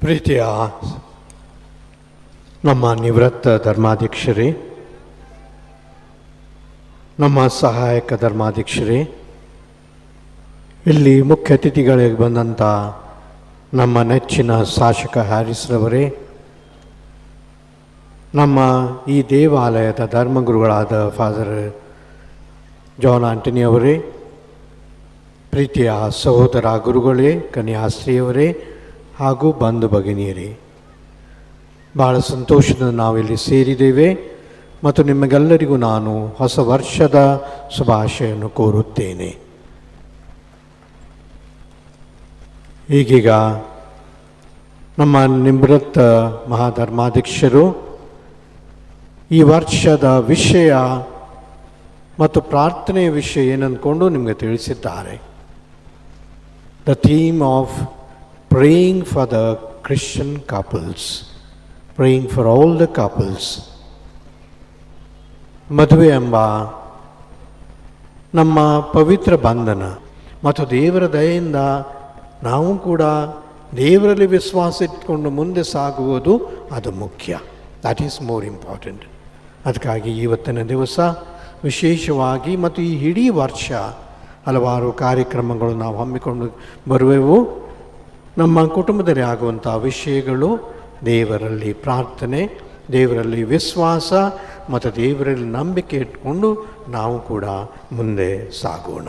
ಪ್ರೀತಿಯ ನಮ್ಮ ನಿವೃತ್ತ ಧರ್ಮಾಧ್ಯಕ್ಷರೇ, ನಮ್ಮ ಸಹಾಯಕ ಧರ್ಮಾಧ್ಯಕ್ಷರೇ, ಇಲ್ಲಿ ಮುಖ್ಯ ಅತಿಥಿಗಳಿಗೆ ಬಂದಂಥ ನಮ್ಮ ನೆಚ್ಚಿನ ಶಾಸಕ ಹ್ಯಾರಿಸ್ರವರೇ, ನಮ್ಮ ಈ ದೇವಾಲಯದ ಧರ್ಮಗುರುಗಳಾದ ಫಾದರ್ ಜಾನ್ ಆಂಟನಿ ಅವರೇ, ಪ್ರೀತಿಯ ಸಹೋದರ ಗುರುಗಳೇ, ಕನ್ಯಾಸ್ತ್ರೀಯವರೇ ಹಾಗೂ ಬಂಧು ಭಗಿನಿಯರೇ, ಭಾಳ ಸಂತೋಷದಿಂದ ನಾವಿಲ್ಲಿ ಸೇರಿದ್ದೇವೆ ಮತ್ತು ನಿಮಗೆಲ್ಲರಿಗೂ ನಾನು ಹೊಸ ವರ್ಷದ ಶುಭಾಶಯನ್ನು ಕೋರುತ್ತೇನೆ. ಈಗೀಗ ನಮ್ಮ ನಿವೃತ್ತ ಮಹಾಧರ್ಮಾಧ್ಯಕ್ಷರು ಈ ವರ್ಷದ ವಿಷಯ ಮತ್ತು ಪ್ರಾರ್ಥನೆಯ ವಿಷಯ ಏನಂದ್ಕೊಂಡು ನಿಮಗೆ ತಿಳಿಸಿದ್ದಾರೆ. The theme of praying for the Christian couples, praying for all the couples. ಮದುವೆ ಎಂಬ ನಮ್ಮ ಪವಿತ್ರ ಬಂಧನ ಮತ್ತು ದೇವರ ದಯೆಯಿಂದ ನಾವು ಕೂಡ ದೇವರಲ್ಲಿ ವಿಶ್ವಾಸ ಇಟ್ಕೊಂಡು ಮುಂದೆ ಸಾಗುವುದು ಅದು ಮುಖ್ಯ. That is more important. ಅದಕ್ಕಾಗಿ ಇವತ್ತಿನ ದಿವಸ ವಿಶೇಷವಾಗಿ ಮತ್ತು ಈ ಇಡೀ ವರ್ಷ ಹಲವಾರು ಕಾರ್ಯಕ್ರಮಗಳು ನಾವು ಹಮ್ಮಿಕೊಂಡು ಬರುವೆವು. ನಮ್ಮ ಕುಟುಂಬದಲ್ಲಿ ಆಗುವಂಥ ವಿಷಯಗಳು ದೇವರಲ್ಲಿ ಪ್ರಾರ್ಥನೆ, ದೇವರಲ್ಲಿ ವಿಶ್ವಾಸ ಮತ್ತು ದೇವರಲ್ಲಿ ನಂಬಿಕೆ ಇಟ್ಕೊಂಡು ನಾವು ಕೂಡ ಮುಂದೆ ಸಾಗೋಣ.